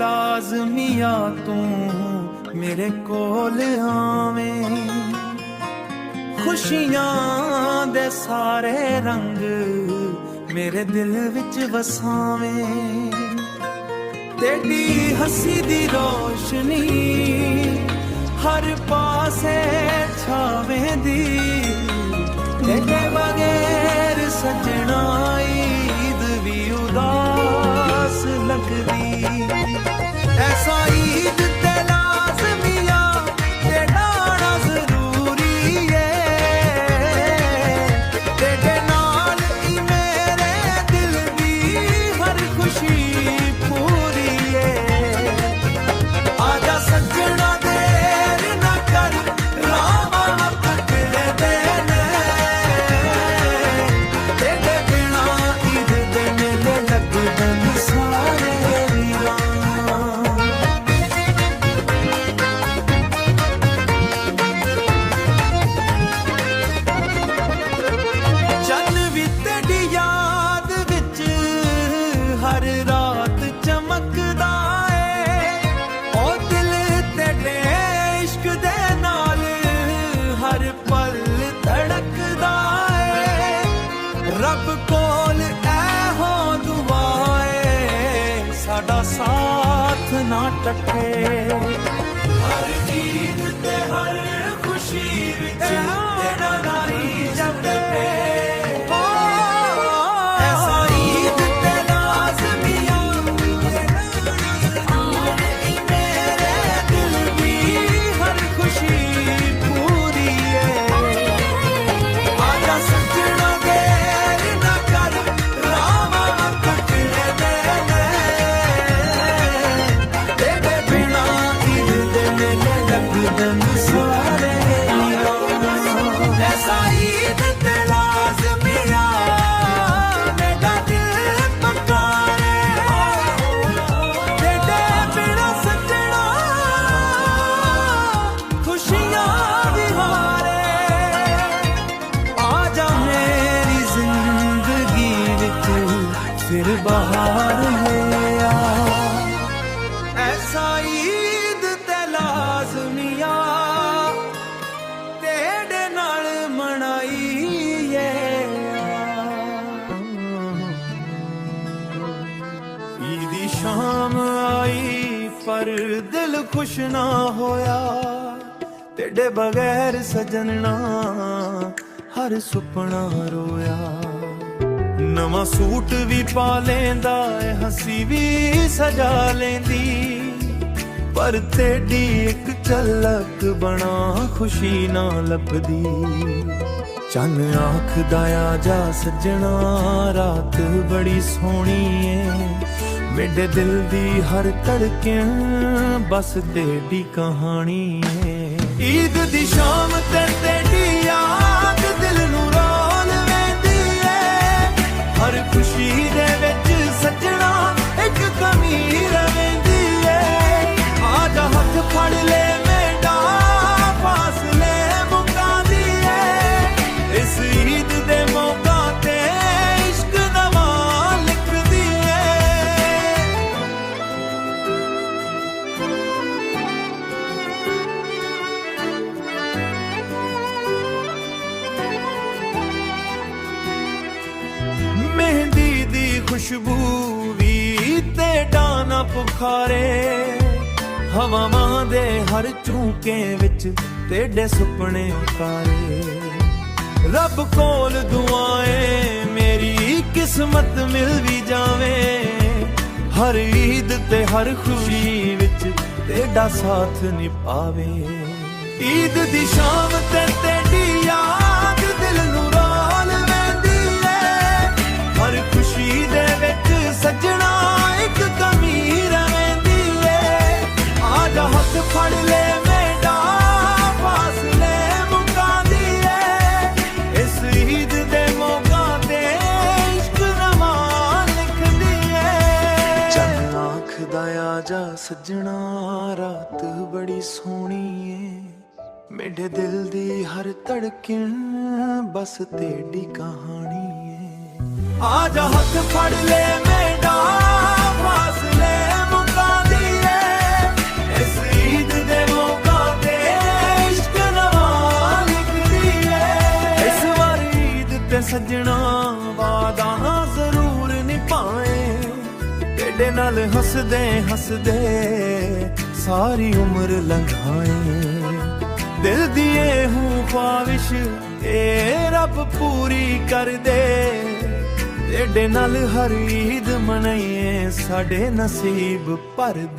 ਲਾਜ਼ਮੀਆ ਤੂੰ ਮੇਰੇ ਕੋਲ ਆਵੇਂ, ਖੁਸ਼ੀਆਂ ਦੇ ਸਾਰੇ ਰੰਗ ਮੇਰੇ ਦਿਲ ਵਿੱਚ ਵਸਾਵੇਂ। ਤੇਰੀ ਹੱਸੀ ਦੀ ਰੋਸ਼ਨੀ ਹਰ ਪਾਸੇ ਛਾਵੇਂਦੀ, ਤੇਰੇ ਬਗੈਰ ਸਜਣਾ ਈਦ ਵੀ ਉਦਾਸ ਲੱਗਦੀ। ਐਸਾ ਈਦ ਤੇ ਲਾਜ਼ਮੀਆ ਤੇਰਾ ਆਉਣਾ ਜ਼ਰੂਰੀ ਏ, ਤੇਰੇ ਨਾਲ ਹੀ ਮੇਰੇ ਦਿਲ ਦੀ ਹਰ ਖੁਸ਼ੀ ਪੂਰੀ ਏ। ਆਜਾ ਸੱਜਣਾ ਦੇਰ ਨਾ ਕਰ, ਰਾਵਾਂ ਕੱਟਦੇ ਨੇ, ਤੇਰੇ ਬਿਨਾ ਈਦ ਦੇ ਮੇਲੇ ਲੱਗਦੇ ਨੇ ਸਾਰੇ ਵੀਰਾਂ। ਚੰਨ ਵੀ ਤੇਰੀ ਯਾਦ ਵਿੱਚ ਹਰ ਰਾਤ ਚਮਕਦਾ ਏ, ਉਹ ਦਿਲ ਤੇਰੇ ਇਸ਼ਕ ਦੇ ਨਾਲ ਹਰ ਪਲ ਧੜਕਦਾ ਏ। ਰੱਬ ਕੋਲ ਇਹੋ ਦੁਆ ਏ, ਸਾਡਾ ਸਾਥ ਨਾ ਟੱਟੇ। ਹਰ ਈਦ ਤੇ ਹਰ ਖੁਸ਼ੀ ਵਿੱਚ ਤੇਰਾ ਨਾਂ ਹੀ ਜਪਦੇ। ਐਸਾ ਈਦ ਤੇ ਲਾਜ਼ਮੀਆ ਮੇਰੇ ਦਿਲ ਦੀ ਹਰ ਖੁਸ਼ੀ ਪੂਰੀ ਏ। ਆਜਾ ਸੱਜਣਾ ਦੇਰ ਨਾ ਕਰ, ਰਾਵਾਂ ਕੱਟਦੇ ਨੇ, ਤੇਰੇ ਬਿਨਾ ਈਦ ਦੇ ਮੇਲੇ ਲੱਗਦੇ ਨੇ ਸਾਰੇ ਵੀਰਾਂ। ਐਸਾ ਈਦ ਤੇ ਲਾਜ਼ਮੀਆ ਮੇਰਾ ਦਿਲ ਪਕਾਰੇ, ਤੇਰੇ ਬਿਨਾ ਸੱਜਣਾ ਖੁਸ਼ੀਆਂ ਦੀ ਹਾਰੇ। ਆਜਾ ਮੇਰੀ ਜ਼ਿੰਦਗੀ ਵਿੱਚ ਫਿਰ ਬਹਾਰ ਲੈ ਆ। ਐਸਾ ਈਦ ਤੇ ਲਾਜ਼ਮੀਆ ਤੇਰੇ ਨਾਲ ਮਨਾਈਏ। ਈਦ ਦੀ ਸ਼ਾਮ ਆਈ ਪਰ ਦਿਲ ਖੁਸ਼ ਨਾ ਹੋਇਆ, ਤੇਰੇ ਬਗੈਰ ਸਜਣਾ ਹਰ ਸੁਪਨਾ ਰੋਇਆ। ਨਵਾਂ ਸੂਟ ਵੀ ਪਾ ਲੈਂਦਾ ਏ, ਹੱਸੀ ਵੀ ਸਜਾ ਲੈਂਦੀ, ਪਰ ਤੇਰੀ ਇੱਕ ਝਲਕ ਬਣਾ ਖੁਸ਼ੀ ਨਾ ਲੱਭਦੀ। ਚੰਨ ਆਖਦਾ ਆ ਜਾ ਸੱਜਣਾ ਰਾਤ ਬੜੀ ਸੋਹਣੀ ਏ, ਮੇਰੇ ਦਿਲ ਦੀ ਹਰ ਧੜਕਣ ਬਸ ਤੇਰੀ ਕਹਾਣੀ ਏ। ਈਦ ਦੀ ਸ਼ਾਮ ਤੇ ਤੇਰੀ ਯਾਦ ਦਿਲ ਨੂੰ ਰੋਲ ਲੈਂਦੀ ਏ, ਹਰ ਖੁਸ਼ੀ ਦੇ ਵਿੱਚ ਸੱਜਣਾ ਇੱਕ ਕਮੀ ਰਹਿੰਦੀ ਏ। ਆਜਾ ਹੱਥ ਫੜ ਲੈ ਮੇਰਾ, ਫਾਸਲੇ ਮੁਕਾਂਦੀ ਏ, ਇਸ ਈਦ ਦੇ ਮੌਕਾ ਤੇ ਇਸ਼ਕ ਨਵਾਂ ਲਿਖਦੀ ਏ। ਮਹਿੰਦੀ ਦੀ ਖੁਸ਼ਬੂ ਵੀ ਤੇਰਾ ਨਾ ਪੁਖਾਰੇ, ਹਵਾਵਾਂ ਦੇ ਹਰ ਝੂਕੇ ਵਿੱਚ ਤੇਰੇ ਸੁਪਨੇ ਉਤਾਰੇ। ਰੱਬ ਕੋਲ ਦੁਆਏ ਮੇਰੀ ਕਿਸਮਤ ਮਿਲ ਵੀ ਜਾਵੇ, ਹਰ ਈਦ ਤੇ ਹਰ ਖੁਸ਼ੀ ਵਿੱਚ ਤੇਰਾ ਸਾਥ ਨਿਭਾਵੇ। ਈਦ ਦੀ ਸ਼ਾਮ ਤੇ ਤੇਰੀ ਯਾਦ ਦਿਲ ਨੂੰ ਰੋਲ ਲੈਂਦੀ ਏ, ਹਰ ਖੁਸ਼ੀ ਦੇ ਵਿੱਚ ਸੱਜਣਾ ਇੱਕ ਕਮੀ ਰਹਿੰਦੀ ਏ। ਆਜਾ ਹੱਥ ਫੜ ਲੈ ਮੇਰਾ, ਫਾਸਲੇ ਮੁਕਾਂਦੀ ਏ, ਇਸ ਈਦ ਦੇ ਮੌਕਾ ਤੇ ਇਸ਼ਕ ਨਵਾਂ ਲਿਖਦੀ ਏ। ਚੰਨ ਆਖਦਾ ਆ ਜਾ ਸੱਜਣਾ ਰਾਤ ਬੜੀ ਸੋਹਣੀ ਏ, ਮੇਰੇ ਦਿਲ ਦੀ ਹਰ ਧੜਕਣ ਬਸ ਤੇਰੀ ਕਹਾਣੀ ਏ। ਆਜਾ ਹੱਥ ਫੜ ਲੈ ਮੇਰਾ, ਫਾਸਲੇ ਮੁਕਾਂਦੀ ਵੇ ਸੱਜਣਾ ਵਾਦਾ ਜ਼ਰੂਰ ਨਿਭਾਏ, ਤੇਰੇ ਨਾਲ ਹੱਸਦੇ ਹੱਸਦੇ ਸਾਰੀ ਉਮਰ ਲੰਘਾਏ। ਦਿਲ ਦੀ ਇਹੋ ख्वाहिश ਇਹ ਰੱਬ ਪੂਰੀ ਕਰ ਦੇ, ਤੇਰੇ ਨਾਲ ਹਰ ਈਦ ਮਨਾਈਏ ਸਾਡੇ ਨਸੀਬ ਭਰ ਦੇ।